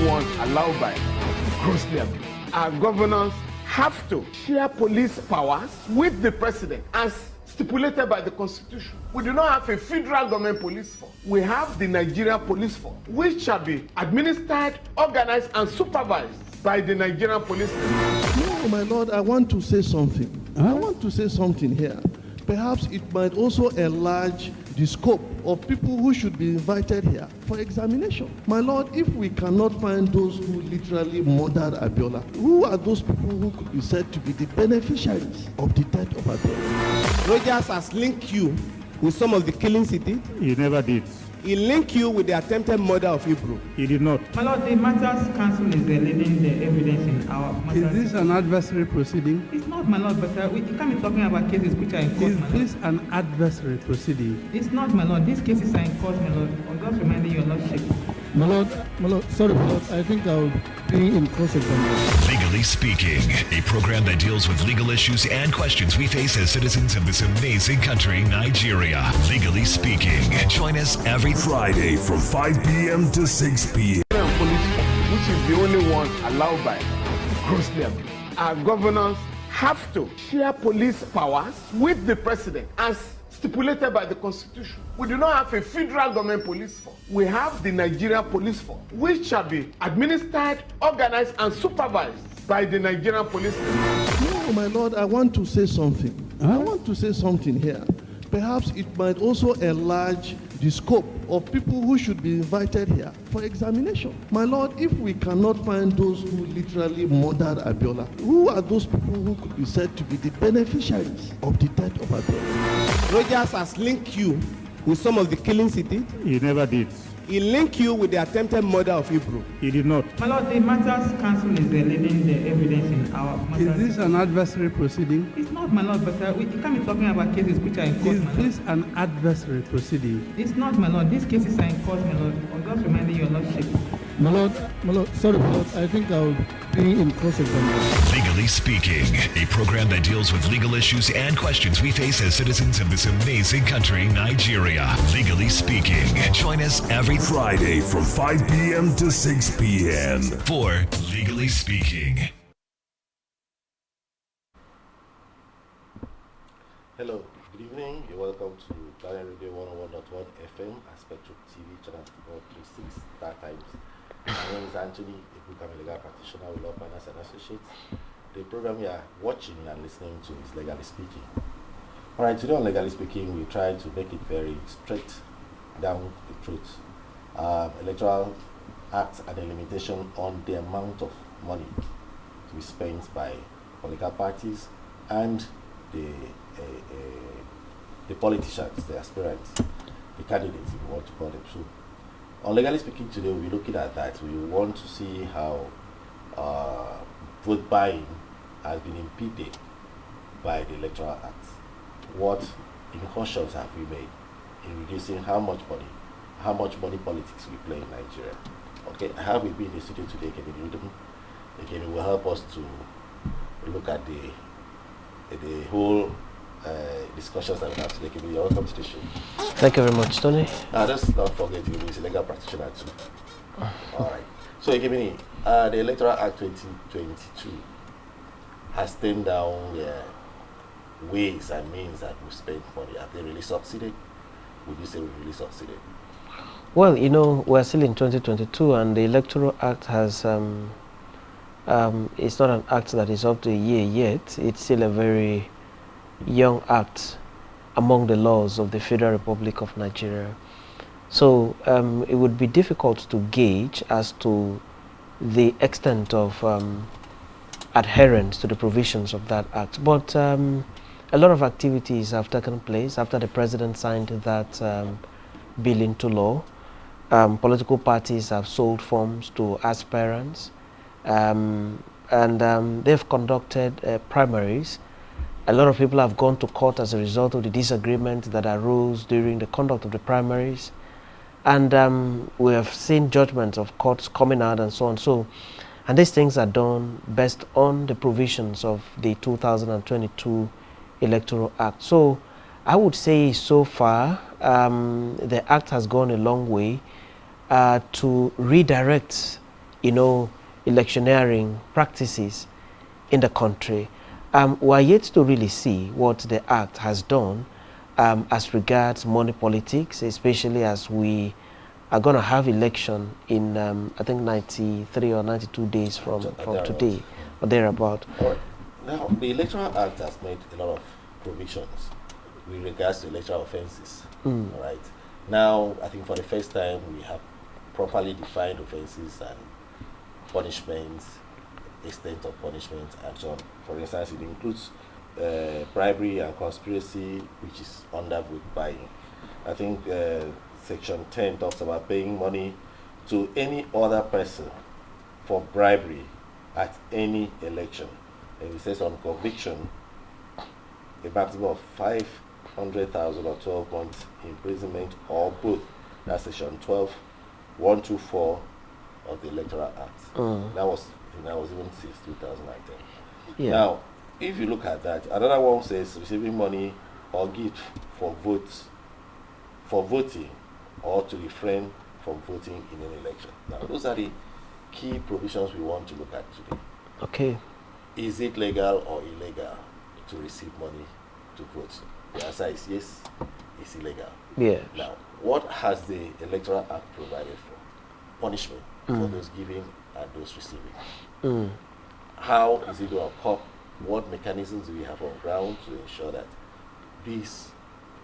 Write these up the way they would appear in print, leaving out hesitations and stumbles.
only one allowed by grossly abused. Our governors have to share police powers with the president as stipulated by the Constitution. We do not have a federal government police force. We have the Nigeria Police Force, which shall be administered, organized, and supervised by the Nigerian Police Force. No, my Lord, I want to say something. I want to say something here. Perhaps it might also enlarge the scope of people who should be invited here for examination. My Lord, if we cannot find those who literally murdered Abiola, who are those people who could be said to be the beneficiaries of the death of Abiola? Rogers has linked you with some of the killings he did. He never did. He linked you with the attempted murder of Hebrew. He did not. My Lord, the Matters Council is leading the evidence in our matters. Is this an adversary proceeding? It's not, my Lord, but we can't be talking about cases which are in court, my Lord. Is this an adversary proceeding? It's not, my Lord. These cases are in court, my Lord. I'm just reminding your Lordship. My Lord, sorry, my Lord, I think I'll be in cross-examination. Legally Speaking, a program that deals with legal issues and questions we face as citizens of this amazing country, Nigeria. Legally Speaking. Join us every Friday from 5 p.m. to 6 p.m. Police force, which is the only one allowed by grossly abused. Our governors have to share police powers with the president as stipulated by the Constitution. We do not have a federal government police force. We have the Nigeria Police Force, which shall be administered, organized, and supervised by the Nigerian Police Force. No, my Lord, I want to say something. I want to say something here. Perhaps it might also enlarge the scope of people who should be invited here for examination. My Lord, if we cannot find those who literally murdered Abiola, who are those people who could be said to be the beneficiaries of the death of Abiola? Rogers has linked you with some of the killings he did. He never did. He linked you with the attempted murder of Hebrew. He did not. My Lord, the Matters Council is leading the evidence in our matters. Is this an adversary proceeding? It's not, my Lord, but we can't be talking about cases which are in court, my Lord. Is this an adversary proceeding? It's not, my Lord. These cases are in court, my Lord. I'm just reminding your Lordship. My Lord, sorry, my Lord, I think I'll be in cross-examination. Legally Speaking, a program that deals with legal issues and questions we face as citizens of this amazing country, Nigeria. Legally Speaking. Join us every Friday from 5 p.m. to 6 p.m. for Legally Speaking. Hello, good evening. You're welcome to Ghana Radio 101.1 FM at Spectrum TV, Channel 436, Startimes. My name is Anthony, a legal practitioner with Law Partners and Associates. The program you are watching and listening to is Legally Speaking. Alright, today on Legally Speaking, we try to make it very straight down the truth. Electoral Act and a limitation on the amount of money to be spent by political parties and the politicians, the aspirants, the candidates, if you want to call them so. On Legally Speaking today, we'll be looking at that. We want to see how vote buying has been impeded by the Electoral Act. What incursions have we made in reducing how much money politics we play in Nigeria? Okay, I have with me in the studio today, Kevin Udom. Again, will help us to look at the whole discussions that we have today. Kevin, you're welcome to the show. Thank you very much, Tony. Just not forget you is a legal practitioner too. Alright. So Kevin, the Electoral Act 2022 has turned down ways and means that we spend money. Have they really succeeded? Would you say we really succeeded? Well, you know, we're still in 2022 and the Electoral Act has, it's not an act that is up to a year yet. It's still a very young act among the laws of the Federal Republic of Nigeria. So it would be difficult to gauge as to the extent of adherence to the provisions of that act. But a lot of activities have taken place after the president signed that bill into law. Political parties have sold forms to aspirants and they've conducted primaries. A lot of people have gone to court as a result of the disagreement that arose during the conduct of the primaries. And we have seen judgments of courts coming out and so on. So, and these things are done based on the provisions of the 2022 Electoral Act. So I would say so far the Act has gone a long way to redirect electioneering practices in the country. We are yet to really see what the Act has done as regards money politics, especially as we are going to have election in, I think, 93 or 92 days from today, or thereabout. Right. Now, the Electoral Act has made a lot of provisions with regards to electoral offences. All right. Now, I think for the first time, we have properly defined offences and punishments, extent of punishment, and so on. For instance, it includes bribery and conspiracy, which is under vote buying. I think Section 10 talks about paying money to any other person for bribery at any election. And it says on conviction, a maximum of 500,000 or 12 months imprisonment or both. That's Section 12(1)24 of the Electoral Act. That was even since 2010. Yeah. Now, if you look at that, another one says receiving money or gift for voting or to refrain from voting in an election. Now, those are the key provisions we want to look at today. Okay. Is it legal or illegal to receive money to vote? The answer is yes, it's illegal. Yes. Now, what has the Electoral Act provided for? Punishment for those giving and those receiving. How is it going to occur? What mechanisms do we have on ground to ensure that this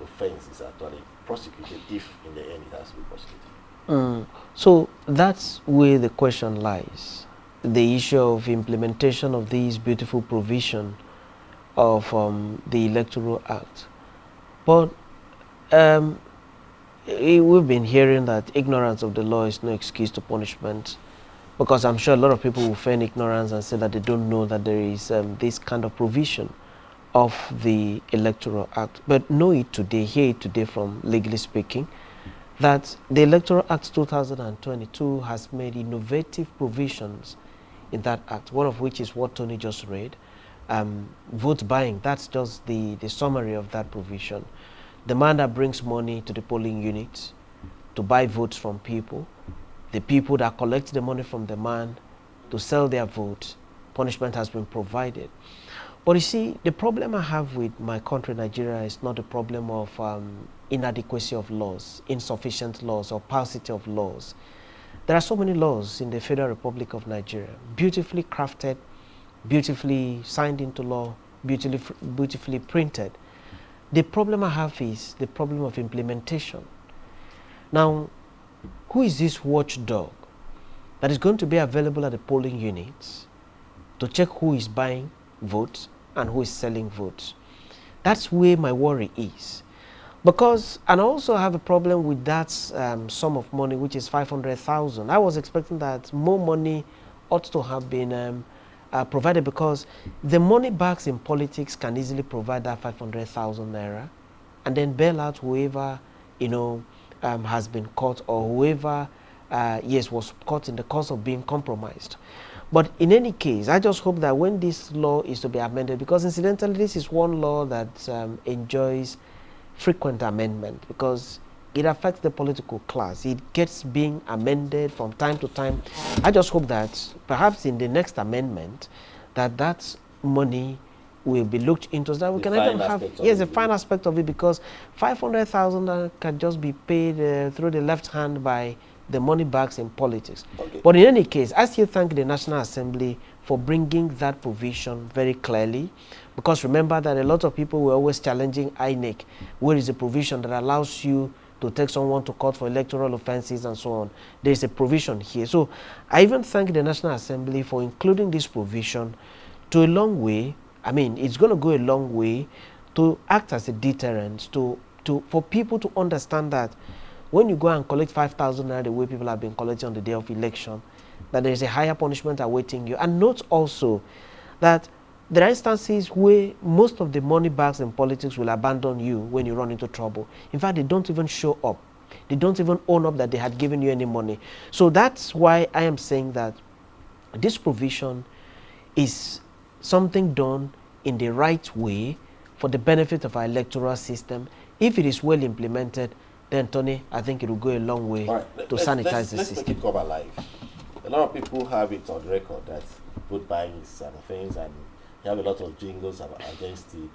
offense is actually prosecuted, if in the end it has to be prosecuted? So that's where the question lies. The issue of implementation of these beautiful provision of the Electoral Act. But we've been hearing that ignorance of the law is no excuse to punishment, because I'm sure a lot of people will feign ignorance and say that they don't know that there is this kind of provision of the Electoral Act. But know it today, hear it today from Legally Speaking, that the Electoral Act 2022 has made innovative provisions in that act, one of which is what Tony just read. Vote buying, that's just the summary of that provision. The man that brings money to the polling unit to buy votes from people, the people that collect the money from the man to sell their vote, punishment has been provided. But you see, the problem I have with my country, Nigeria, is not a problem of inadequacy of laws, insufficient laws, or paucity of laws. There are so many laws in the Federal Republic of Nigeria, beautifully crafted, beautifully signed into law, beautifully printed. The problem I have is the problem of implementation. Now, who is this watchdog that is going to be available at the polling units to check who is buying votes and who is selling votes? That's where my worry is. Because, and I also have a problem with that sum of money, which is 500,000. I was expecting that more money ought to have been provided, because the money bags in politics can easily provide that 500,000 naira and then bail out whoever, has been caught, or whoever, was caught in the course of being compromised. But in any case, I just hope that when this law is to be amended, because incidentally, this is one law that enjoys frequent amendment, because it affects the political class. It gets being amended from time to time. I just hope that perhaps in the next amendment, that money will be looked into, so that we can even have, yes, the fine aspect of it, because 500,000 can just be paid through the left hand by the money bags in politics. Okay. But in any case, I still thank the National Assembly for bringing that provision very clearly, because remember that a lot of people were always challenging INEC, where is a provision that allows you to take someone to court for electoral offenses and so on. There is a provision here. So I even thank the National Assembly for including this provision to a long way. I mean, it's going to go a long way to act as a deterrent for people to understand that when you go and collect 5,000 naira the way people have been collecting on the day of election, that there is a higher punishment awaiting you. And note also that there are instances where most of the money bags in politics will abandon you when you run into trouble. In fact, they don't even show up. They don't even own up that they had given you any money. So that's why I am saying that this provision is something done in the right way for the benefit of our electoral system. If it is well implemented, then Tony, I think it will go a long way to sanitize the system. Let's make it come alive. a lot of people have it on record that vote buying is an offense, and you have a lot of jingles against it.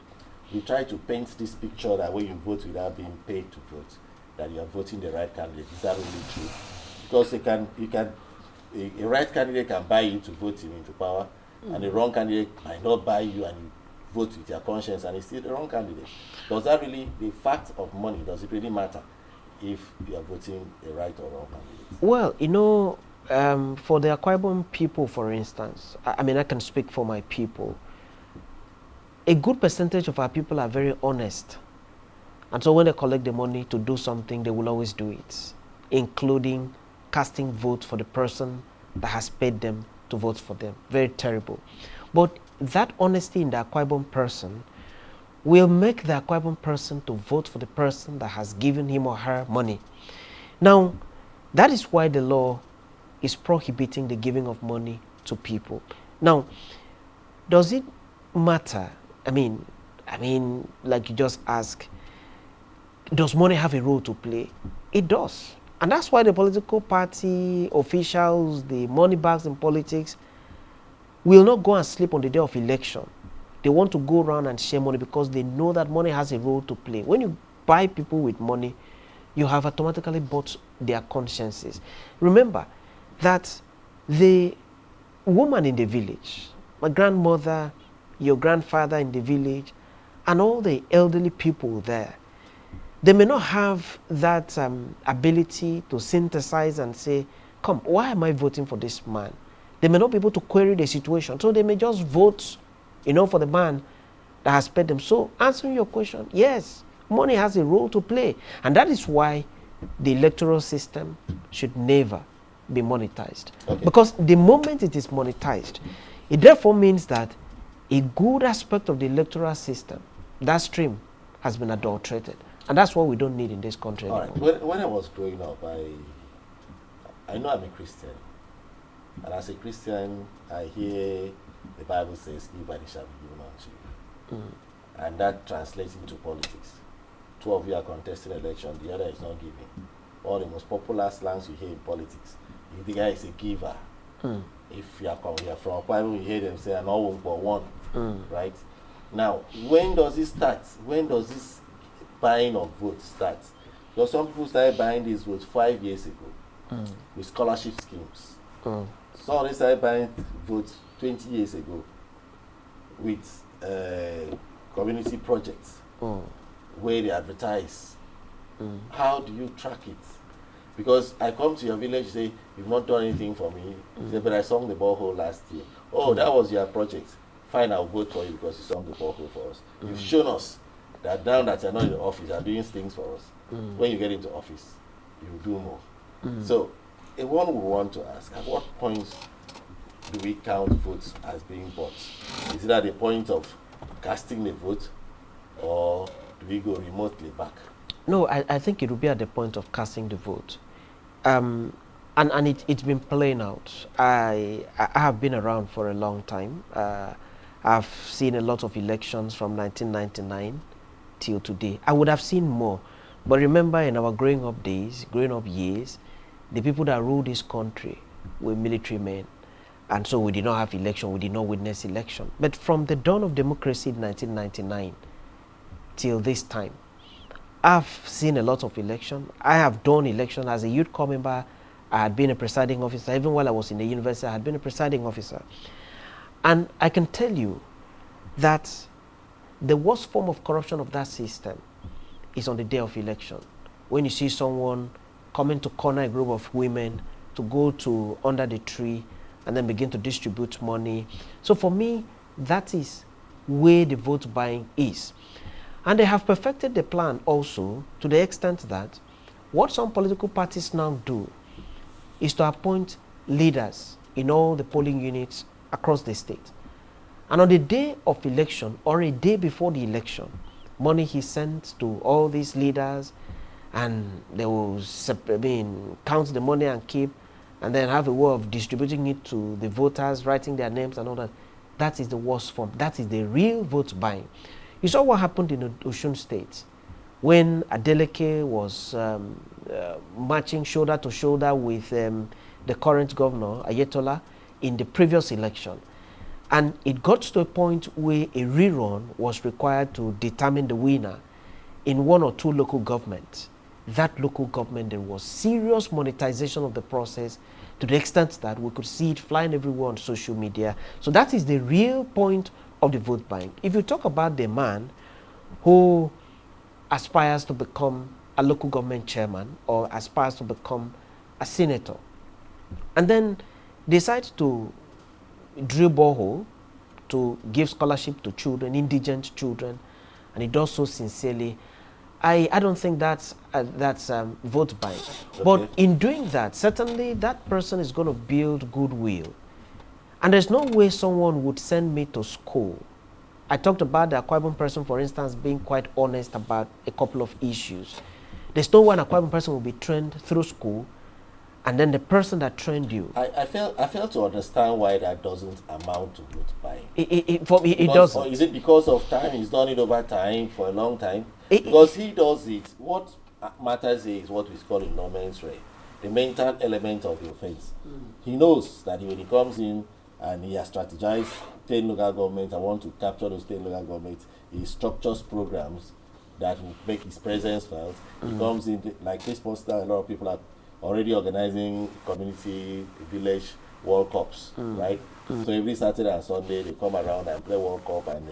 We try to paint this picture that when you vote without being paid to vote, that you are voting the right candidate. Is that really true? Because a right candidate can buy you to vote him into power, and a wrong candidate might not buy you and you vote with your conscience and it's still the wrong candidate. Does that really, the fact of money, does it really matter if you are voting a right or wrong candidate? Well, you know, for the Akwa Ibom people, for instance, I mean, I can speak for my people. A good percentage of our people are very honest. And so when they collect the money to do something, they will always do it, including casting votes for the person that has paid them to vote for them. Very terrible. But that honesty in the Akwa Ibom person will make the Akwa Ibom person to vote for the person that has given him or her money. Now, that is why the law is prohibiting the giving of money to people. Now, does it matter? I mean, like you just asked, does money have a role to play? It does. And that's why the political party officials, the money bags in politics, will not go and sleep on the day of election. They want to go around and share money because they know that money has a role to play. When you buy people with money, you have automatically bought their consciences. Remember that the woman in the village, my grandmother, your grandfather in the village, and all the elderly people there, they may not have that ability to synthesize and say, come, why am I voting for this man? They may not be able to query the situation, so they may just vote, for the man that has paid them. So answering your question, yes, money has a role to play. And that is why the electoral system should never be monetized. Okay. Because the moment it is monetized, it therefore means that a good aspect of the electoral system, that stream, has been adulterated. And that's what we don't need in this country anymore. All right. When I was growing up, I know I'm a Christian. And as a Christian, I hear the Bible says, give and it shall be given unto you. And that translates into politics. Two of you are contesting election, the other is not giving. All the most popular slangs you hear in politics. If the guy is a giver, if you are from Bible, you hear them say, an all for one. Right? Now, when does it start? When does this buying of votes start? Because some people started buying these votes 5 years ago with scholarship schemes. Some they started buying votes 20 years ago with community projects where they advertise. How do you track it? Because I come to your village, say, you've not done anything for me. Say, but I sung the borehole last year. Oh, that was your project. Fine, I'll vote for you because you sung the borehole for us. You've shown us that now that you're not in the office, you're doing things for us. When you get into office, you do more. So, one would want to ask, at what point do we count votes as being bought? Is it at the point of casting the vote, or do we go remotely back? No, I think it will be at the point of casting the vote. And it's been playing out. I have been around for a long time. I've seen a lot of elections from 1999 till today. I would have seen more. But remember, in our growing up years, the people that ruled this country were military men. And so we did not have election, we did not witness election. But from the dawn of democracy in 1999 till this time, I've seen a lot of election. I have done election as a youth corps member. I had been a presiding officer. Even while I was in the university, I had been a presiding officer. And I can tell you that the worst form of corruption of that system is on the day of election. When you see someone coming to corner a group of women to go to under the tree and then begin to distribute money. So for me, that is where the vote buying is. And they have perfected the plan also to the extent that what some political parties now do is to appoint leaders in all the polling units across the state. And on the day of election or a day before the election, money is sent to all these leaders and they will count the money and keep, and then have a way of distributing it to the voters, writing their names and all that. That is the worst form. That is the real vote buying. You saw what happened in Osun State when Adeleke was marching shoulder to shoulder with the current governor, Ayatollah, in the previous election. And it got to a point where a rerun was required to determine the winner in one or two local governments. That local government, there was serious monetization of the process to the extent that we could see it flying everywhere on social media. So that is the real point of the vote bank. If you talk about the man who aspires to become a local government chairman or aspires to become a senator, and then decides to drill borehole to give scholarship to children, indigent children, and he does so sincerely, I don't think that's vote buying. Okay. But in doing that, certainly that person is going to build goodwill. And there's no way someone would send me to school. I talked about the Akwa Ibom person, for instance, being quite honest about a couple of issues. There's no one Akwa Ibom person will be trained through school, and then the person that trained you. I fail to understand why that doesn't amount to vote buying. For me, it doesn't. Or is it because of time? He's done it over time for a long time. Because he does it. What matters is what we call in non-mens rea, the mental element of the offense. He knows that when he comes in and he has strategized 10 local governments, I want to capture those 10 local governments. He structures programs that will make his presence felt. He comes in, like this poster, a lot of people are already organizing community village World Cups, right? So every Saturday and Sunday they come around and play World Cup, and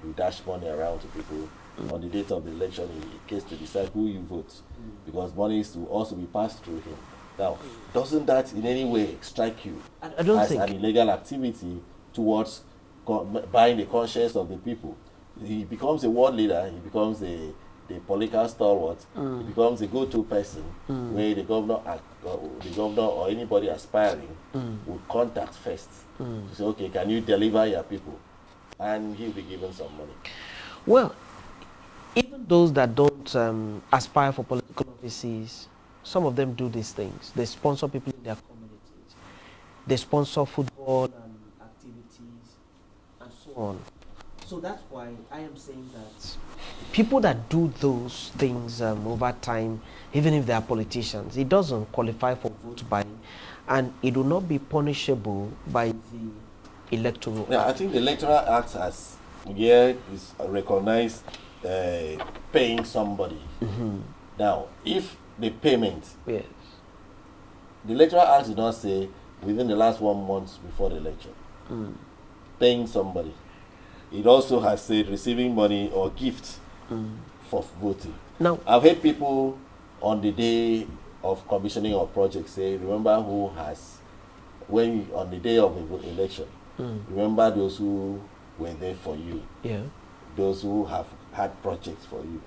we dash money around to people. On the date of the election, in case to decide who you vote, because money is to also be passed through him. Now, doesn't that in any way strike you I don't as think an illegal activity towards buying the conscience of the people? He becomes a world leader. He becomes the political stalwart. He becomes a go-to person where the governor or anybody aspiring would contact first to say, okay, can you deliver your people? And he'll be given some money. Well, even those that don't aspire for political offices, some of them do these things. They sponsor people in their communities. They sponsor football and activities and so on. So that's why I am saying that people that do those things over time, even if they are politicians, it doesn't qualify for vote buying, and it will not be punishable by the Electoral Yeah, Act. I think the Electoral Act has is recognized paying somebody. Now, if the payment, Yes. the Electoral Act did not say within the last 1 month before the election, paying somebody. It also has said receiving money or gifts for voting. Now, I've heard people on the day of commissioning of projects say, remember who has, on the day of the election, remember those who were there for you. Yeah. Those who have had projects for you,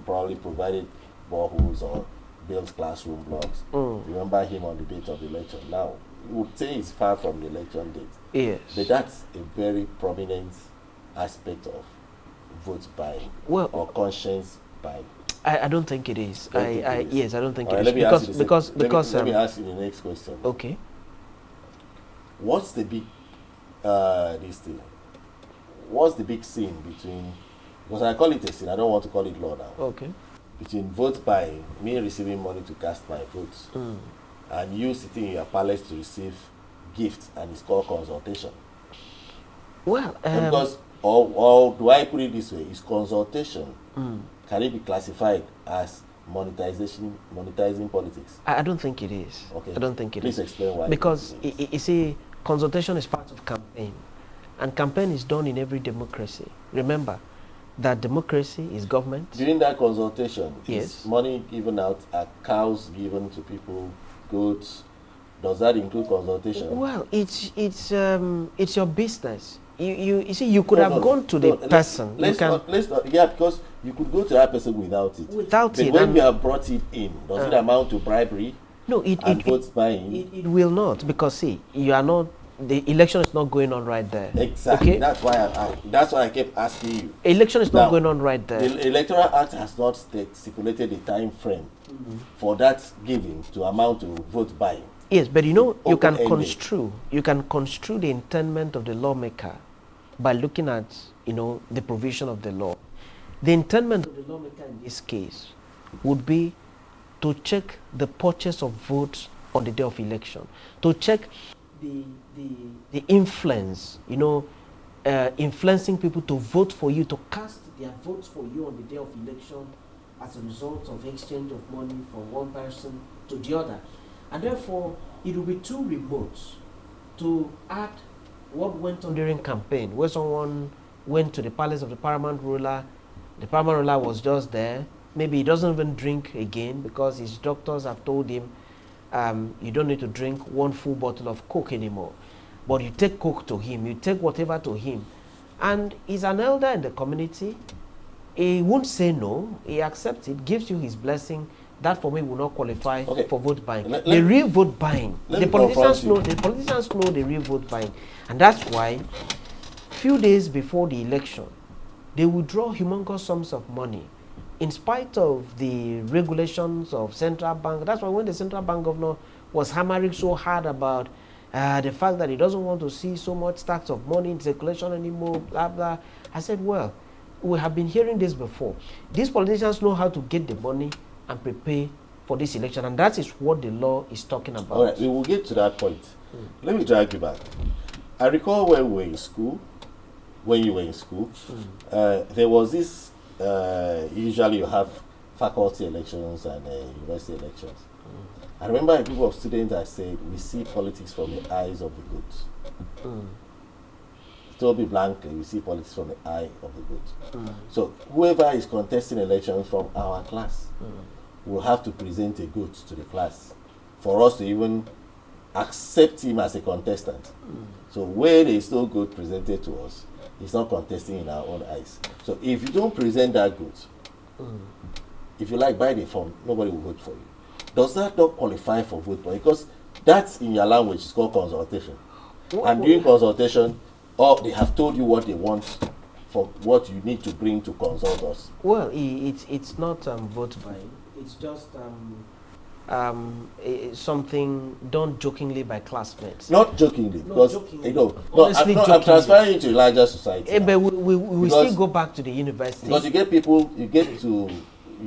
probably provided boreholes or built classroom blocks. Remember him on the date of the election. Now, you would say it's far from the election date. Yes. But that's a very prominent aspect of vote buying or conscience buying. I don't think it is. Yes, I don't think All it right, is. Let me ask you the next question. Okay. What's the big what's the big sin between, because I call it a sin, I don't want to call it law now. Okay. Between vote buying, me receiving money to cast my votes, and you sitting in your palace to receive gifts, and it's called consultation. Well, because or do I put it this way? Is consultation, can it be classified as monetizing politics? I don't think it is. Okay. I don't think it is. Please explain why. Because you see, consultation is part of campaign, and campaign is done in every democracy. Remember that democracy is government. During that consultation, yes, is money given out, are cows given to people, goods? Does that include consultation? Well, it's your business. You see, you could have gone to the person. Let's not, yeah, because you could go to that person without it. Without but it. When you have brought it in, does it amount to bribery? No, vote buying? It will not, because see, you are not. The election is not going on right there. Exactly. Okay? That's why I kept asking you. Election is not going on right there. The Electoral Act has not stipulated the time frame for that giving to amount to vote buying. Yes, but you know, you can construe the intendment of the lawmaker by looking at, the provision of the law. The intendment of the lawmaker in this case would be to check the purchase of votes on the day of election, to check the influence, influencing people to vote for you, to cast their votes for you on the day of election as a result of exchange of money from one person to the other. And therefore, it will be too remote to add what went on during campaign, where someone went to the palace of the paramount ruler was just there. Maybe he doesn't even drink again because his doctors have told him, you don't need to drink one full bottle of Coke anymore. But you take Coke to him, you take whatever to him. And he's an elder in the community. He won't say no, he accepts it, gives you his blessing. That for me will not qualify for vote buying. The real vote buying, the politicians know the real vote buying. And that's why, few days before the election, they withdraw humongous sums of money in spite of the regulations of central bank. That's why when the central bank governor was hammering so hard about the fact that he doesn't want to see so much stacks of money in circulation anymore, blah, blah, I said, well, we have been hearing this before. These politicians know how to get the money and prepare for this election, and that is what the law is talking about. All right, we will get to that point. Let me drag you back. I recall when we were in school, when you were in school, there was this, usually you have faculty elections and university elections. I remember a group of students that said, we see politics from the eyes of the good. To be blankly, we see politics from the eye of the good. So whoever is contesting elections from our class will have to present a good to the class for us to even accept him as a contestant. So where there is no good presented to us, he's not contesting in our own eyes. So if you don't present that good, if you like, buy the form, nobody will vote for you. Does that not qualify for vote buying? Because that's in your language, it's called consultation. And during consultation, they have told you what they want for what you need to bring to consult us. Well, it's not vote buying. It's just something done jokingly by classmates. Not jokingly, because Honestly, I'm transferring it to a larger society. But we still go back to the university. Because you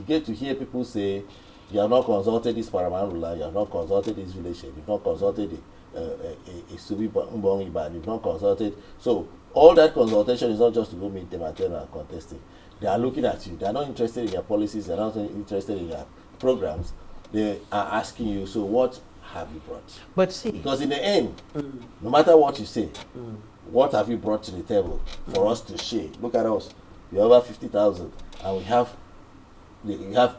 get to hear people say, you have not consulted this paramount ruler, you have not consulted this village head, you've not consulted a Subi Mbongi, you've not consulted. So all that consultation is not just to go meet them and tell them contesting. They are looking at you. They are not interested in your policies. They are not interested in your programs. They are asking you, so what have you brought? But see, because in the end, no matter what you say, what have you brought to the table for us to share? Look at us. We have over 50,000, and we have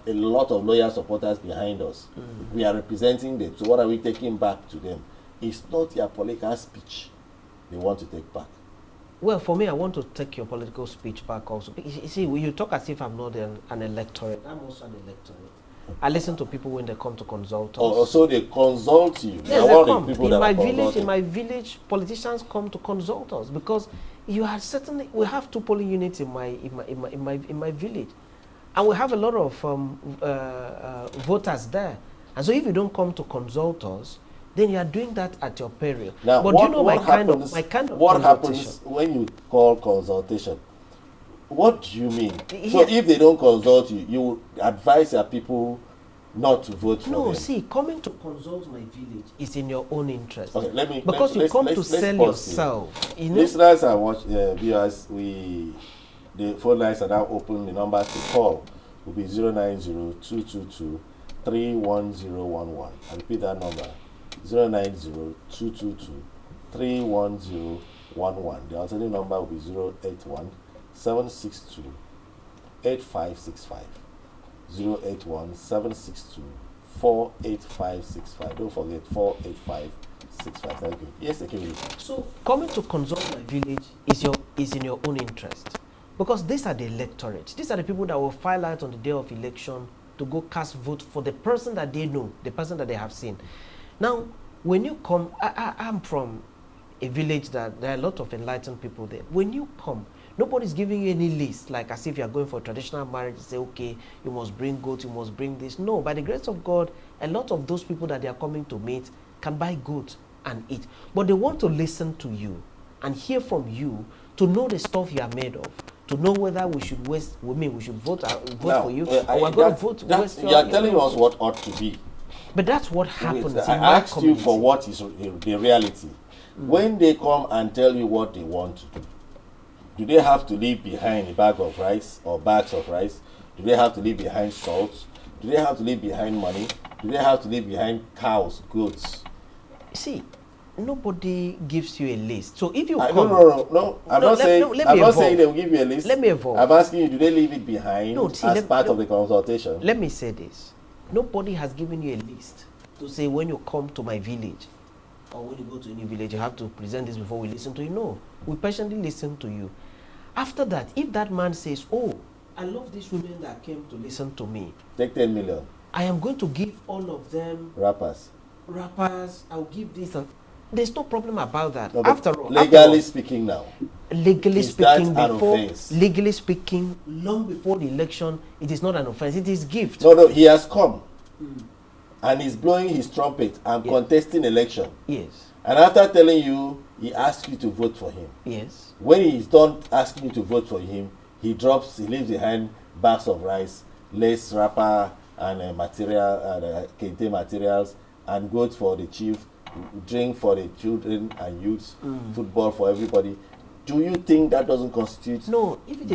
a lot of loyal supporters behind us. We are representing them. So what are we taking back to them? It's not your political speech they want to take back. Well, for me, I want to take your political speech back also. You see, when you talk as if I'm not an electorate, I'm also an electorate. I listen to people when they come to consult us. Oh, so they consult you? Yes, they come. In my village, politicians come to consult us because you are certainly. We have 2 polling units in my village, and we have a lot of voters there. And so, if you don't come to consult us, then you are doing that at your peril. Now, but what, you know what my happens, kind of what happens when you call consultation? What do you mean? So if they don't consult you, you would advise your people not to vote for them? No, see, coming to consult my village is in your own interest. Okay, because you come to sell yourself. You know? Listeners and viewers, the phone lines are now open. The number to call will be 090-222-31011. I repeat that number, 090-222-31011. The alternative number will be 081-762-8565. 081-762-48565. Don't forget 48565. Thank you. Yes, Ekewili. So coming to consult my village is in your own interest, because these are the electorate. These are the people that will file out on the day of election to go cast vote for the person that they know, the person that they have seen. Now, when you come, I'm from a village that there are a lot of enlightened people there. When you come, nobody's giving you any list, like as if you're going for traditional marriage, say, okay, you must bring goat, you must bring this. No, by the grace of God, a lot of those people that they are coming to meet can buy goat and eat. But they want to listen to you and hear from you to know the stuff you are made of, to know whether we should we should vote now, for you, or we're going to vote. You are telling us what ought to be. But that's what happens in I my asked you for what is the reality. When they come and tell you what they want to do they have to leave behind a bag of rice or bags of rice? Do they have to leave behind salt? Do they have to leave behind money? Do they have to leave behind cows, goats? See, nobody gives you a list. So if you come, no. I'm not saying they will give you a list. Let me evolve. I'm asking you, do they leave it behind as part of the consultation? Let me say this. Nobody has given you a list to say when you come to my village or when you go to any village, you have to present this before we listen to you. No, we patiently listen to you. After that, if that man says, oh, I love these women that came to listen to me. Take 10 million. I am going to give all of them rappers. I'll give this. And there's no problem about that. No, legally speaking now. Legally speaking, long before the election, it is not an offense. It is gift. No, he has come. And he's blowing his trumpet and contesting election. Yes. And after telling you, he asks you to vote for him. Yes. When he's done asking you to vote for him, he leaves behind bags of rice, lace wrapper, and kente materials, and goats for the chief, drink for the children and youths, football for everybody. Do you think that doesn't constitute if it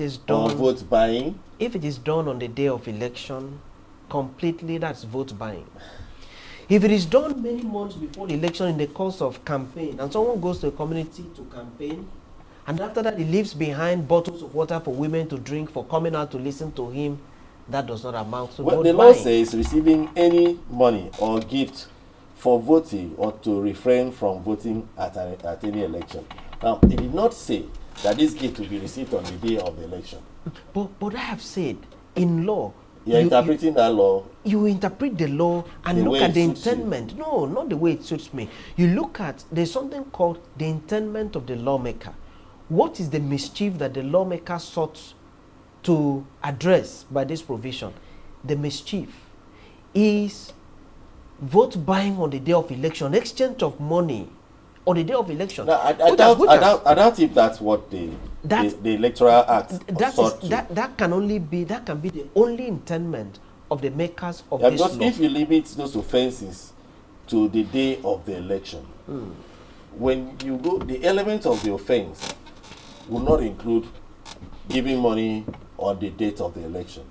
is done, or vote buying? If it is done on the day of election, completely that's vote buying. If it is done many months before the election in the course of campaign, and someone goes to a community to campaign, and after that he leaves behind bottles of water for women to drink for coming out to listen to him, that does not amount to vote buying. The law says receiving any money or gift for voting or to refrain from voting at any election. Now, it did not say that this gift will be received on the day of the election. But I have said, in law, you're interpreting that law. You interpret the law and look at the intendment. No, not the way it suits me. You look at, there's something called the intendment of the lawmaker. What is the mischief that the lawmaker sought to address by this provision? The mischief is vote buying on the day of election, exchange of money on the day of election. Now, I doubt if that's what the Electoral Act sought to. That can be the only intendment of the makers of this law. Because if you limit those offenses to the day of the election, when you go, the element of the offense will not include giving money on the date of the election.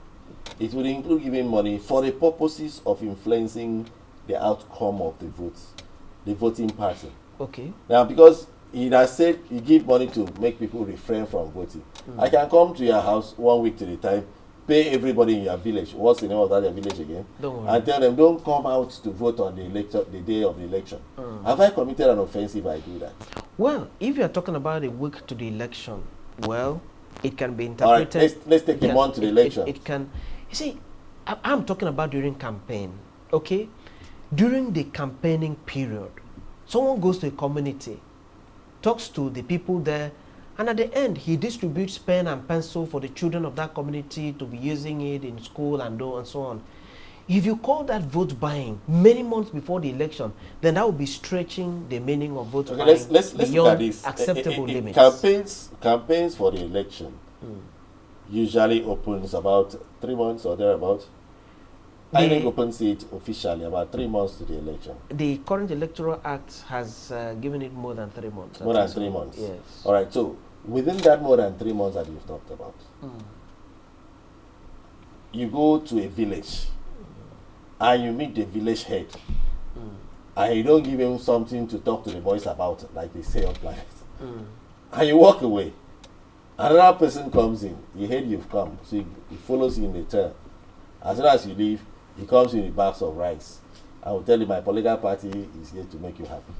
It will include giving money for the purposes of influencing the outcome of the votes, the voting party. Okay. Now, because he has said you give money to make people refrain from voting. I can come to your house 1 week to the time, pay everybody in your village. What's the name of that village again? Don't worry. And tell them don't come out to vote on the day of the election. Have I committed an offense if I do that? Well, if you are talking about a week to the election, well, it can be interpreted. All right, let's take a month to the election. It can. You see, I'm talking about during campaign. Okay, during the campaigning period, someone goes to a community, talks to the people there, and at the end, he distributes pen and pencil for the children of that community to be using it in school and so on. If you call that vote buying many months before the election, then that would be stretching the meaning of vote buying let's beyond look at this. acceptable limits. Campaigns for the election usually opens about 3 months or thereabouts. I think opens it officially about 3 months to the election. The current Electoral Act has given it more than 3 months. More than 3 months? Yes. All right, so within that more than 3 months that you've talked about, you go to a village and you meet the village head and you don't give him something to talk to the boys about, like they say on planet, and you walk away. Another person comes in, he heard you've come, so he follows you in the turn. As soon as you leave, he comes in with bags of rice. I will tell you, my political party is here to make you happy.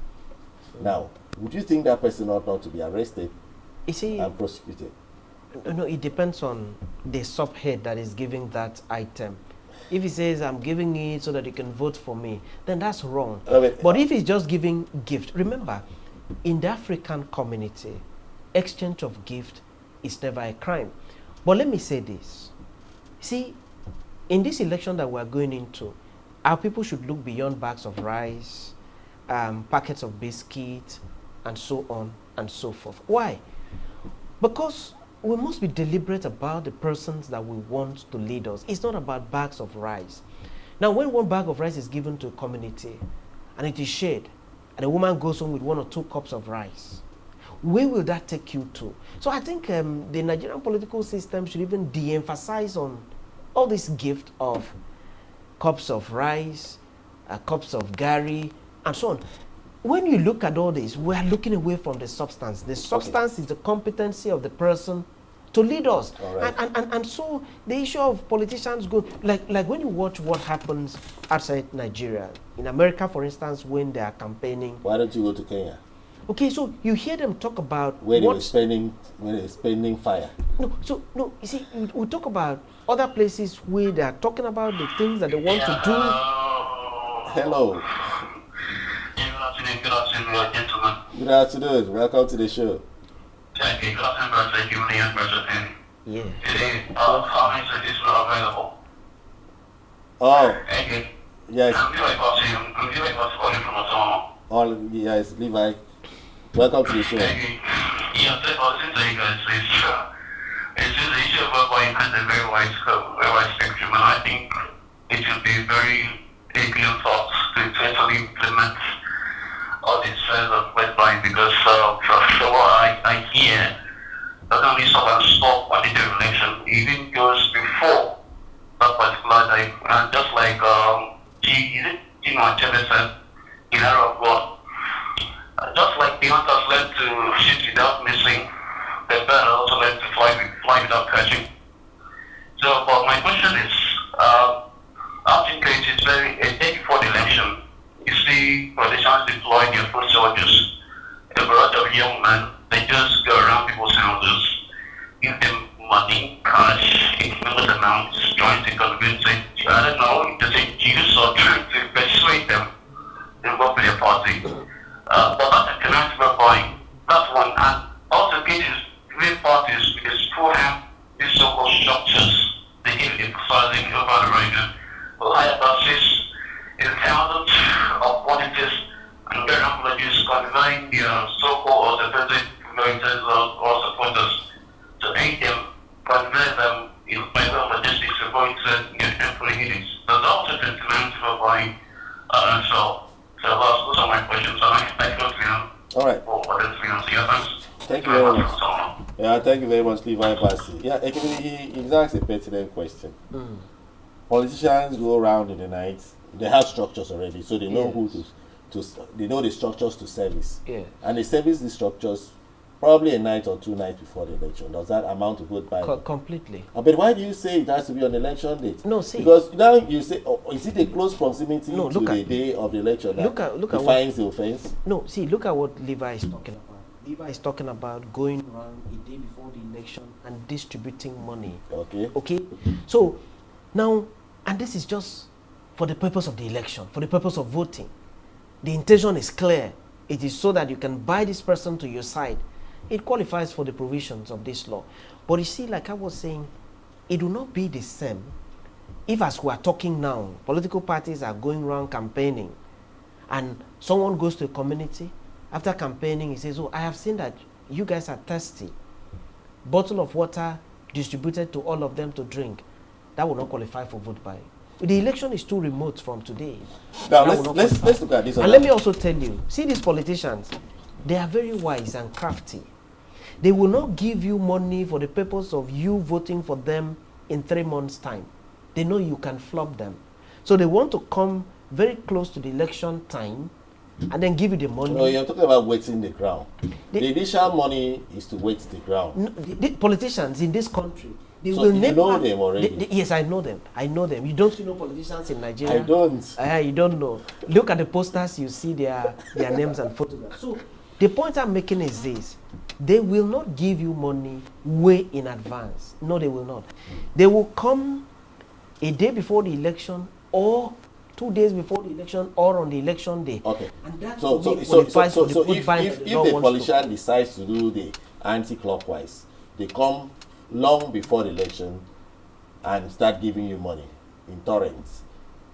Now, would you think that person ought not to be arrested and prosecuted? No, it depends on the subhead that is giving that item. If he says, I'm giving it so that you can vote for me, then that's wrong. But if he's just giving gift, remember, in the African community, exchange of gift is never a crime. But let me say this. See, in this election that we're going into, our people should look beyond bags of rice, packets of biscuits, and so on and so forth. Why? Because we must be deliberate about the persons that we want to lead us. It's not about bags of rice. Now, when one bag of rice is given to a community and it is shared, and a woman goes home with 1 or 2 cups of rice, where will that take you to? So I think the Nigerian political system should even de-emphasize on all this gift of cups of rice, cups of gari, and so on. When you look at all this, we are looking away from the substance. The substance is the competency of the person to lead us. Right. And so the issue of politicians go, like when you watch what happens outside Nigeria, in America, for instance, when they are campaigning. Why don't you go to Kenya? Okay, so you hear them talk about where they were spending fire. No, you see, we talk about other places where they are talking about the things that they want to do. Hello. Good afternoon, gentlemen. Good afternoon. Welcome to the show. Thank you. Good afternoon, Thank you, Yeah. How many cities are available? Oh. Okay. Yes. I'm Levi calling from Ottawa. All yes, Levi. Welcome to the show. Thank you. Yeah, since you guys it's just the issue of voting has a very wide scope, very wide spectrum, and I think it should be very alien thoughts to actually implement all these kinds of website because from what I hear, not only stop on the election, even goes before that particular day. And just like Chebe said, in era of God, just like the hunters learn to shoot without missing, the bird also learn to fly without catching. So, but my question is, I think it is a day before the election, you see politicians deploy their foot soldiers, a variety of young men, they just go around people's houses, give them money, cash, enormous amounts, trying to convince them, I don't know, to say juice or trying to persuade them to vote for their party. But that's a correct buying. That's one. And also cases with parties because who have these so-called structures, they give emphasizing over the region. Well, higher buses, in thousands of politics and their apologies conveying their so-called or supposed voters or supporters to aid them, convey them by way of logistics to vote employee meetings. There's also sentiments for buying so those are my questions. So I don't know. All right. Thank you very much. Yeah, thank you very much, Levi Bassi. Yeah, he exactly a pertinent question. Politicians go around in the night. They have structures already, so they know who they know the structures to service. Yeah. And they service the structures probably a night or 2 nights before the election. Does that amount to vote buying? Completely. But why do you say it has to be on election date? No, see. Because now you say, is it a close proximity to the day of the election that defines the offense? No, see, look at what Levi is talking about. Levi is talking about going around a day before the election and distributing money. Okay? So, now, and this is just for the purpose of the election, for the purpose of voting. The intention is clear. It is so that you can buy this person to your side. It qualifies for the provisions of this law. But you see, like I was saying, it will not be the same if, as we are talking now, political parties are going around campaigning and someone goes to a community, after campaigning, he says, oh, I have seen that you guys are thirsty. Bottle of water distributed to all of them to drink. That will not qualify for vote buying. The election is too remote from today. Now, let's look at this. And let me also tell you, see these politicians, they are very wise and crafty. They will not give you money for the purpose of you voting for them in 3 months' time. They know you can flop them. So they want to come very close to the election time and then give you the money. No, you're talking about wetting the ground. The initial money is to wet the ground. No, the politicians in this country, they so will you never know them already. Yes, I know them. I know them. You don't know politicians in Nigeria? I don't. You don't know. Look at the posters, you see their names and photographs. So the point I'm making is this. They will not give you money way in advance. No, they will not. They will come a day before the election or 2 days before the election or on the election day. Okay. And that's so if the politician decides to do the anti-clockwise, they come long before the election and start giving you money in torrents.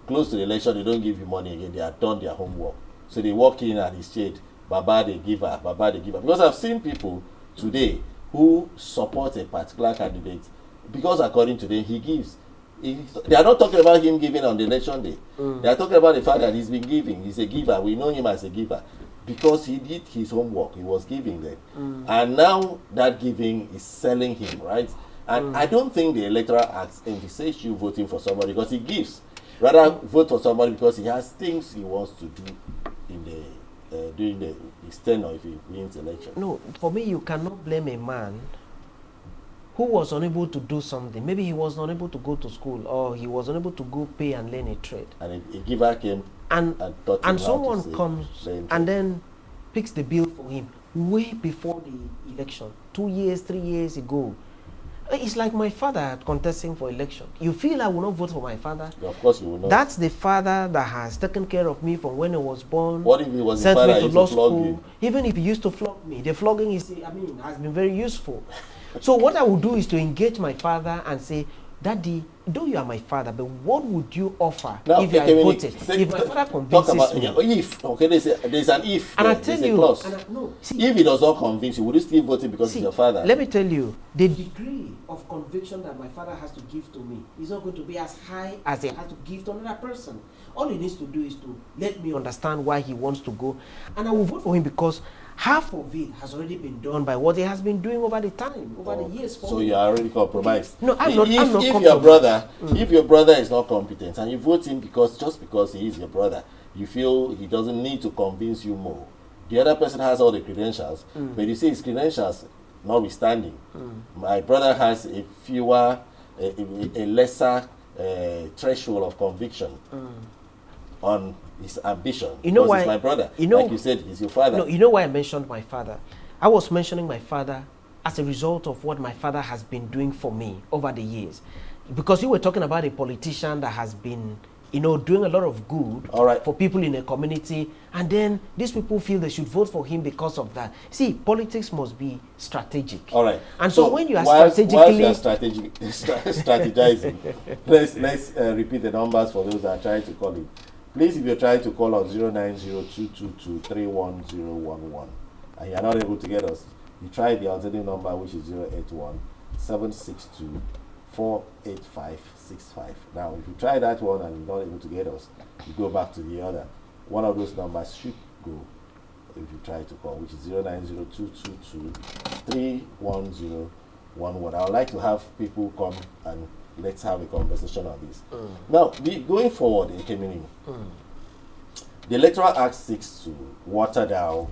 Close to the election, they don't give you money again. They have done their homework. So they walk in at his shade, Baba they give her, Baba they give her. Because I've seen people today who support a particular candidate because according to them, he gives. They are not talking about him giving on the election day. They are talking about the fact that he's been giving. He's a giver. We know him as a giver because he did his homework. He was giving them, and now that giving is selling him, right? And I don't think the Electoral Act envisages you voting for somebody because he gives. Rather, vote for somebody because he has things he wants to do in the during the his tenure if he wins election. No, for me, you cannot blame a man who was unable to do something. Maybe he was unable to go to school, or he was unable to go pay and learn a trade. And a giver came and taught him how someone to comes and then picks the bill for him way before the election, 2 years, 3 years ago. It's like my father contesting for election. You feel I will not vote for my father? Of course you will not. That's the father that has taken care of me from when I was born. What if he was sent the father me to used law to flog school? you? Even if he used to flog me, the flogging has been very useful. So what I would do is to engage my father and say, Daddy, though you are my father, but what would you offer now, if you are voted? If my father convinces me. If, okay, there's an if. And I tell you, clause. See, if he does not convince you, would you still vote him because he's your father? Let me tell you, the degree of conviction that my father has to give to me is not going to be as high as he has to give to another person. All he needs to do is to let me understand why he wants to go, and I will vote for him because half of it has already been done by what he has been doing over the time, over the years. So you are already compromised. No, I'm not If your brother, if your brother is not competent and you vote him just because he is your brother, you feel he doesn't need to convince you more. The other person has all the credentials, but you see his credentials notwithstanding. My brother has a lesser threshold of conviction on his ambition. You know why? He's my brother. You know, like you said, he's your father. No, you know why I mentioned my father? I was mentioning my father as a result of what my father has been doing for me over the years. Because you were talking about a politician that has been, doing a lot of good for people in a community, and then these people feel they should vote for him because of that. See, politics must be strategic. All right. And so when you are whilst strategically you are strategizing, let's repeat the numbers for those that are trying to call it. Please, if you're trying to call us 09022231011 and you're not able to get us, you try the alternative number, which is 081-762-48565. Now, if you try that one and you're not able to get us, you go back to the other. One of those numbers should go if you try to call, which is 09022231011. I would like to have people come and let's have a conversation on this. Now, going forward, the Electoral Act seeks to water down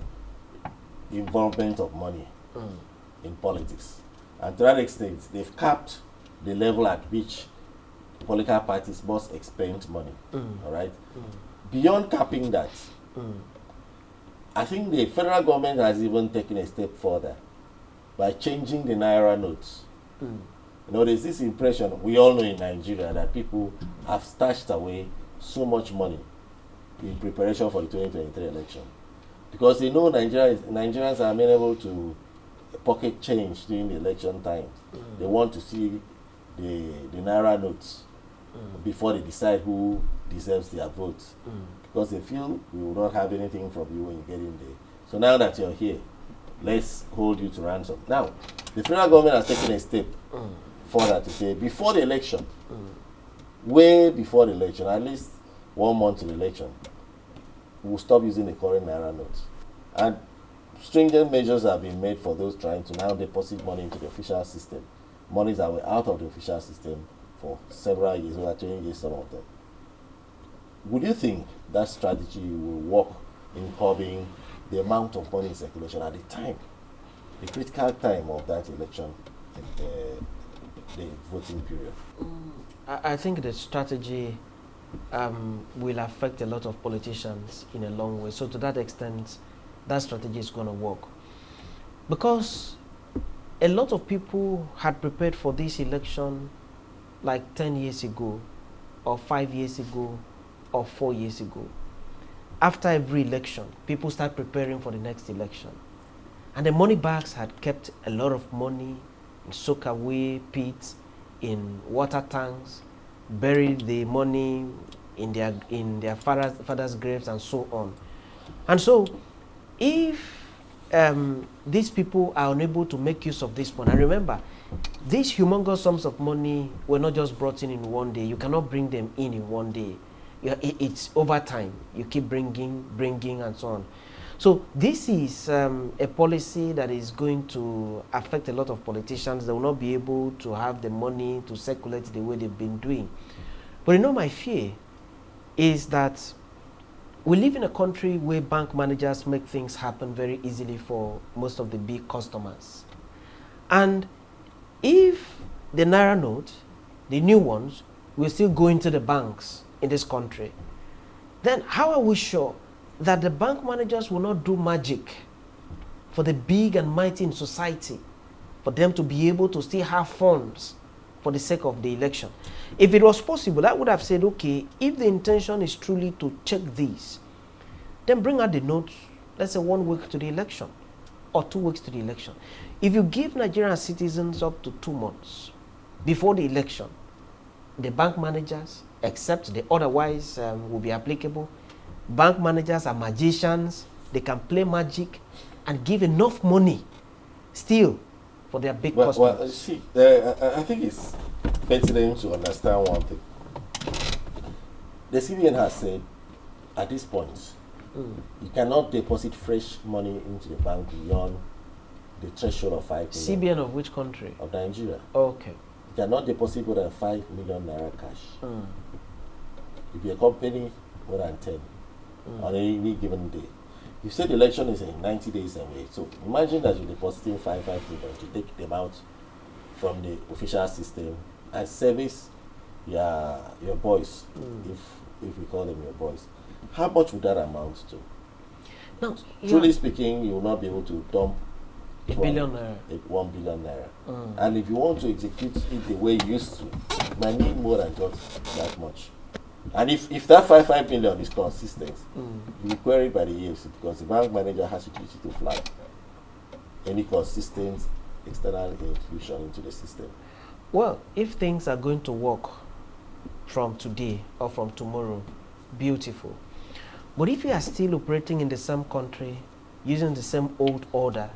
involvement of money in politics. And to that extent, they've capped the level at which political parties must expend money. All right? Beyond capping that, I think the federal government has even taken a step further by changing the Naira notes. There's this impression we all know in Nigeria that people have stashed away so much money in preparation for the 2023 election. Because they know Nigerians are amenable to pocket change during the election time. They want to see the Naira notes before they decide who deserves their vote. Because they feel we will not have anything from you when you get in there. So now that you're here, let's hold you to ransom. Now, the federal government has taken a step further to say before the election, way before the election, at least 1 month to the election, we'll stop using the current Naira notes. And stringent measures have been made for those trying to now deposit money into the official system. Monies that were out of the official system for several years, over 20 years, some of them. Would you think that strategy will work in curbing the amount of money in circulation at the time, the critical time of that election, the voting period? I think the strategy will affect a lot of politicians in a long way. So to that extent, that strategy is going to work. Because a lot of people had prepared for this election like 10 years ago, or 5 years ago, or 4 years ago. After every election, people start preparing for the next election. And the money bags had kept a lot of money in soak-away pits, in water tanks, buried the money in their father's graves, and so on. And so, if these people are unable to make use of this money, and remember, these humongous sums of money were not just brought in one day. You cannot bring them in one day. It's over time. You keep bringing, and so on. So this is a policy that is going to affect a lot of politicians. They will not be able to have the money to circulate the way they've been doing. But you know, my fear is that we live in a country where bank managers make things happen very easily for most of the big customers. And if the Naira note, the new ones, will still go into the banks in this country, then how are we sure that the bank managers will not do magic for the big and mighty in society, for them to be able to still have funds for the sake of the election? If it was possible, I would have said, okay, if the intention is truly to check these, then bring out the notes, let's say 1 week to the election or 2 weeks to the election. If you give Nigerian citizens up to 2 months before the election, the bank managers, except the otherwise will be applicable, bank managers are magicians. They can play magic and give enough money still for their big customers. Well, see, I think it's pertinent to understand one thing. The CBN has said at this point, you cannot deposit fresh money into the bank beyond the threshold of 5 million. CBN of which country? Of Nigeria. Okay. You cannot deposit more than 5 million naira cash. If you're a company, more than 10 on any given day. You said the election is in 90 days away. So imagine that you're depositing 5 million to take them out from the official system and service your boys, if we call them your boys. How much would that amount to? No, truly speaking, you will not be able to dump 1 billion naira. 1 billion naira. And if you want to execute it the way you used to, you might need more than just that much. And if that 5 million is consistent, you will query it by the EFC, because the bank manager has a duty to flag any consistent external infusion into the system. Well, if things are going to work from today or from tomorrow, beautiful. But if you are still operating in the same country, using the same old order,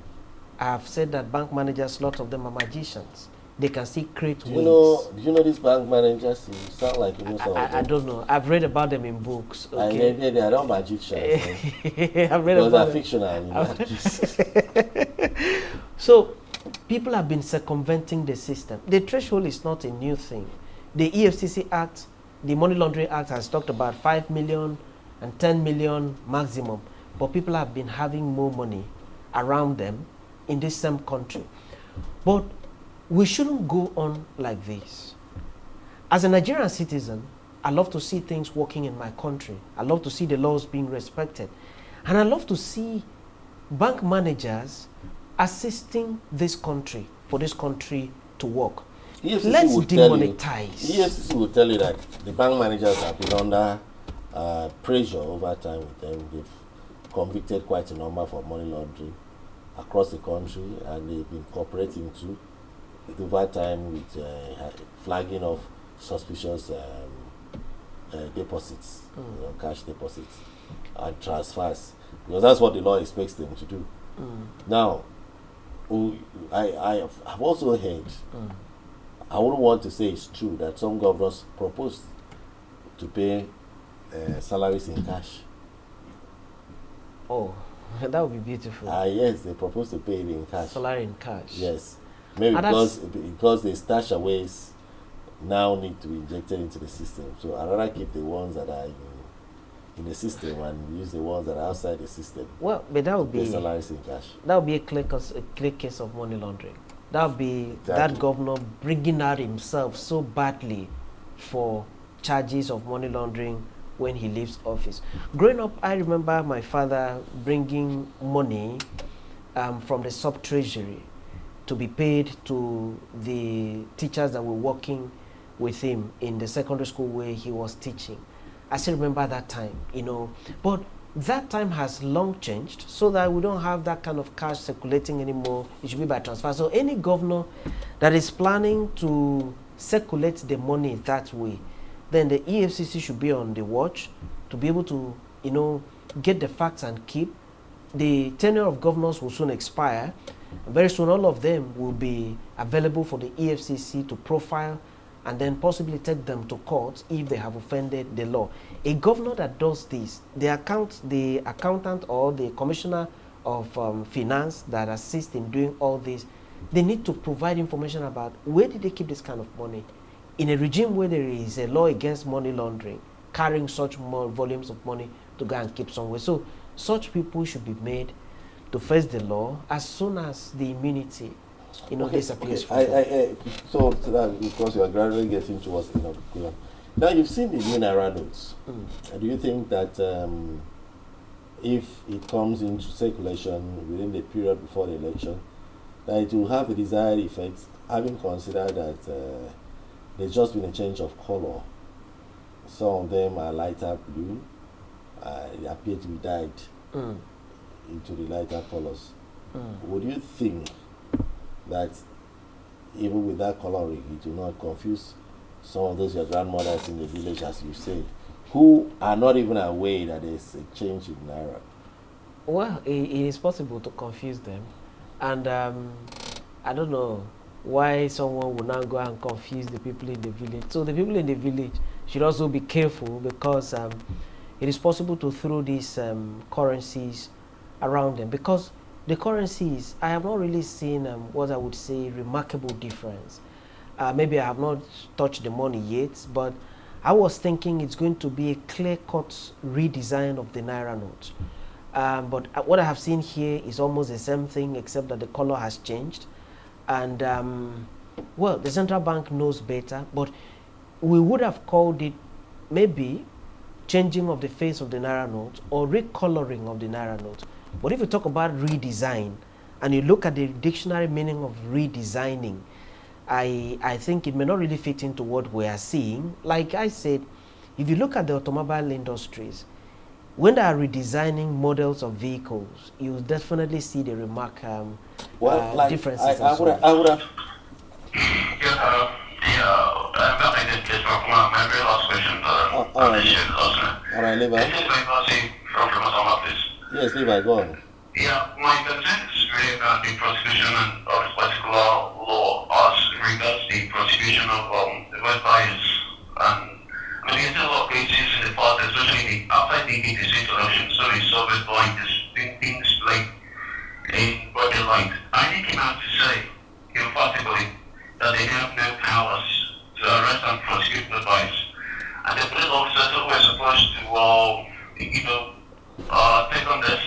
I have said that bank managers, lots of them are magicians. They can still create ways. Do you know these bank managers? You sound like you know some of them. I don't know. I've read about them in books. Okay? They are not magicians. I've read about them. Fictional. You know? So, people have been circumventing the system. The threshold is not a new thing. The EFCC Act, the Money Laundering Act has talked about 5 million and 10 million maximum. But people have been having more money around them in this same country. But we shouldn't go on like this. As a Nigerian citizen, I love to see things working in my country. I love to see the laws being respected. And I love to see bank managers assisting this country, for this country to work. Let's demonetize. EFCC will tell you that the bank managers have been under pressure over time with them. They've convicted quite a number for money laundering across the country, and they've been cooperating too over time with flagging of suspicious deposits, cash deposits and transfers, because that's what the law expects them to do. Now, I have also heard, I wouldn't want to say it's true, that some governors proposed to pay salaries in cash. Oh, that would be beautiful. Yes, they proposed to pay it in cash. Salary in cash. Yes. Maybe because the stash aways now need to be injected into the system. So I'd rather keep the ones that are in the system and use the ones that are outside the system. Well, but that would be salaries in cash. That would be a clear case of money laundering. That would be that governor bringing out himself so badly for charges of money laundering when he leaves office. Growing up, I remember my father bringing money from the sub-treasury to be paid to the teachers that were working with him in the secondary school where he was teaching. I still remember that time, you know. But that time has long changed, so that we don't have that kind of cash circulating anymore. It should be by transfer. So any governor that is planning to circulate the money that way, then the EFCC should be on the watch to be able to, you know, get the facts and keep the tenure of governors will soon expire. Very soon, all of them will be available for the EFCC to profile and then possibly take them to court if they have offended the law. A governor that does this, the accountant or the commissioner of finance that assists in doing all this, they need to provide information about where did they keep this kind of money. In a regime where there is a law against money laundering, carrying such more volumes of money to go and keep somewhere. So such people should be made to face the law as soon as the immunity, disappears. So that because you are gradually getting towards the end of the program. Now you've seen the new Naira notes. Do you think that if it comes into circulation within the period before the election, that it will have the desired effect, having considered that there's just been a change of color? Some of them are lighter blue. They appear to be dyed into the lighter colors. Would you think that even with that coloring, it will not confuse some of those your grandmothers in the village, as you said, who are not even aware that there's a change in Naira? Well, it is possible to confuse them. And I don't know why someone would now go and confuse the people in the village. So the people in the village should also be careful, because it is possible to throw these currencies around them, because the currencies, I have not really seen what I would say remarkable difference. Maybe I have not touched the money yet, but I was thinking it's going to be a clear-cut redesign of the Naira note. But what I have seen here is almost the same thing, except that the color has changed. And well, the central bank knows better, but we would have called it maybe changing of the face of the Naira note or recoloring of the Naira note. But if you talk about redesign and you look at the dictionary meaning of redesigning, I think it may not really fit into what we are seeing. Like I said, if you look at the automobile industries, when they are redesigning models of vehicles, you definitely see the differences. I would have. My very last question. All right, Levi. Yes, Levi, go on. Yeah, my concern is really about the prosecution of this particular law as regards the prosecution of the web buyers. And I mean, there's a lot of cases in the past, especially after the 86 election, so we saw web buying being displayed in broad daylight. I came out to say emphatically that they have no powers to arrest and prosecute web buyers. And the police officers who were supposed to, take on this,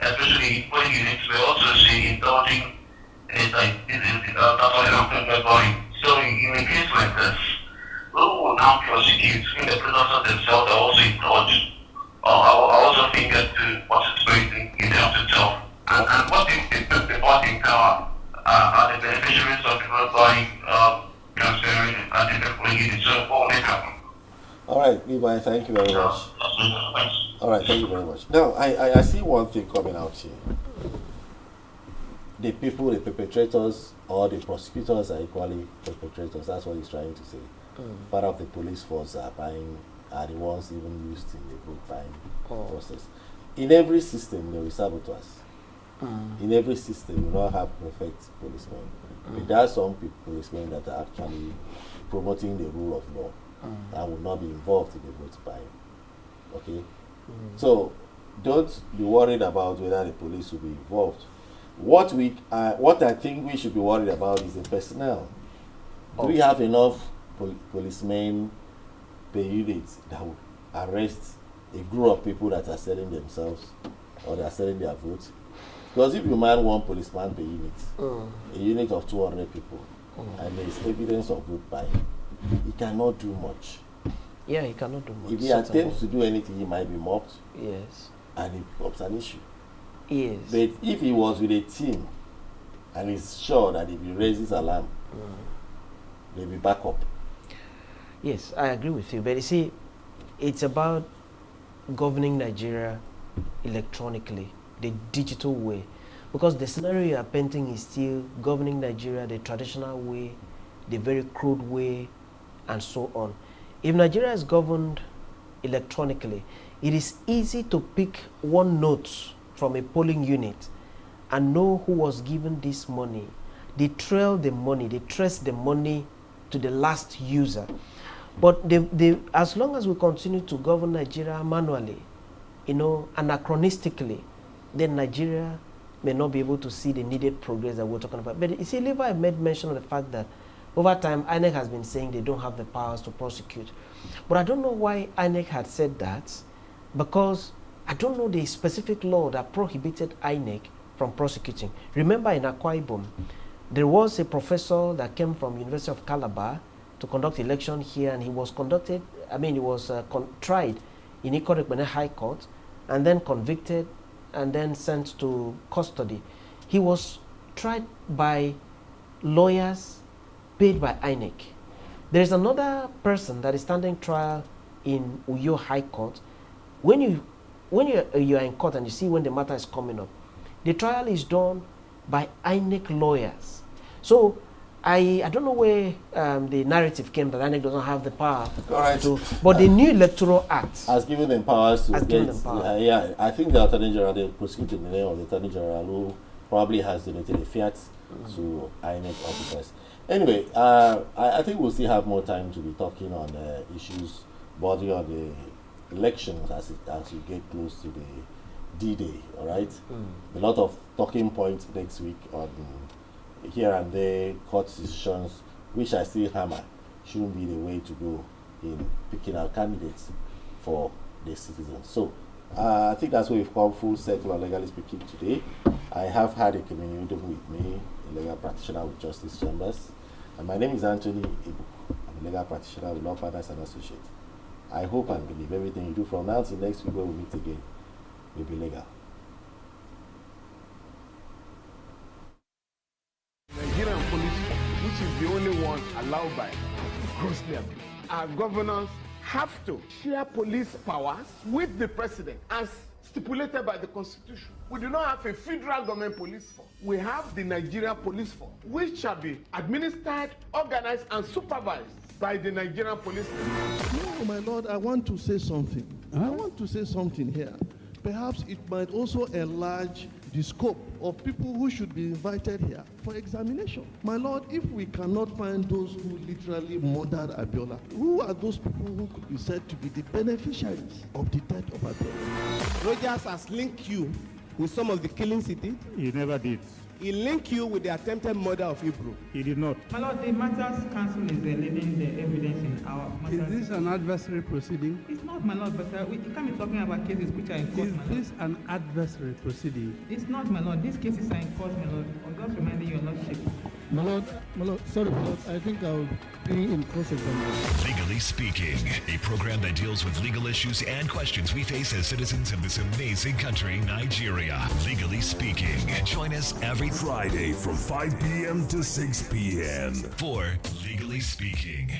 especially when units were also seen indulging in buying. So in a case like this, who will now prosecute when the prisoners themselves are also indulged? I also think that to participate in the act itself. And what the party in power are the beneficiaries of the buying transferring and the units. So what will happen? All right, Levi, thank you very much. All right, thank you very much. Now, I see one thing coming out here. The people, the perpetrators, or the prosecutors are equally perpetrators. That's what he's trying to say. Part of the police force are the ones even used in the vote buying process. In every system, there are saboteurs. In every system, you don't have perfect policemen. But there are some policemen that are actually promoting the rule of law and will not be involved in the vote buying. Okay? So don't be worried about whether the police will be involved. What I think we should be worried about is the personnel. Do we have enough policemen per unit that will arrest a group of people that are selling themselves or they are selling their votes? Because if you man one policeman per unit, a unit of 200 people, and there is evidence of vote buying, he cannot do much. Yeah, he cannot do much. If he attempts to do anything, he might be mocked. Yes. And it becomes an issue. Yes. But if he was with a team and he's sure that if he raises alarm, they'll be back up. Yes, I agree with you. But you see, it's about governing Nigeria electronically, the digital way. Because the scenario you are painting is still governing Nigeria the traditional way, the very crude way, and so on. If Nigeria is governed electronically, it is easy to pick one note from a polling unit and know who was given this money. They trail the money, they trace the money to the last user. But as long as we continue to govern Nigeria manually, anachronistically, then Nigeria may not be able to see the needed progress that we're talking about. But you see, Levi made mention of the fact that over time, INEC has been saying they don't have the powers to prosecute. But I don't know why INEC had said that, because I don't know the specific law that prohibited INEC from prosecuting. Remember in Akwa Ibom, there was a professor that came from University of Calabar to conduct election here, and he was tried in Ikot High Court, and then convicted, and then sent to custody. He was tried by lawyers paid by INEC. There is another person that is standing trial in Uyo High Court. When you are in court and you see when the matter is coming up, the trial is done by INEC lawyers. So I don't know where the narrative came that INEC doesn't have the power to, but the new Electoral Act has given them powers to given them power. Yeah, I think the Attorney General, they prosecuted in the name of the Attorney General, who probably has donated a fiat to INEC officers. Anyway, I think we'll still have more time to be talking on issues bordering on the elections as we get close to the D-Day, all right? A lot of talking points next week on here and there, court decisions, which I still hammer, shouldn't be the way to go in picking our candidates for the citizens. So I think that's where we've come full circle on Legally Speaking today. I have had a community with me, a legal practitioner with Justice Chambers, and my name is Anthony Ibu. I'm a legal practitioner with Law Partners and Associates. I hope and believe everything you do from now till next week when we meet again will be legal. Nigerian police, which is the only one allowed by cross them. Our governors have to share police powers with the president as stipulated by the Constitution. We do not have a federal government police force. We have the Nigerian police force, which shall be administered, organized, and supervised by the Nigerian police. No, my lord, I want to say something. I want to say something here. Perhaps it might also enlarge the scope of people who should be invited here for examination. My lord, if we cannot find those who literally murdered Abiola, who are those people who could be said to be the beneficiaries of the death of Abiola? Rogers has linked you with some of the killings he did. He never did. He linked you with the attempted murder of Hebrew. He did not. My lord, the Matters Council is leading the evidence in our matters. Is this an adversary proceeding? It's not, my lord, but you can't be talking about cases which are in court, Is my lord. this an adversary proceeding? It's not, my lord. These cases are in court, my lord. I'm just reminding your lordship. My lord, sorry, my lord, I think I'll be in cross-examination. Legally Speaking, a program that deals with legal issues and questions we face as citizens of this amazing country, Nigeria. Legally Speaking. Join us every Friday from 5 p.m. to 6 p.m. for Legally Speaking.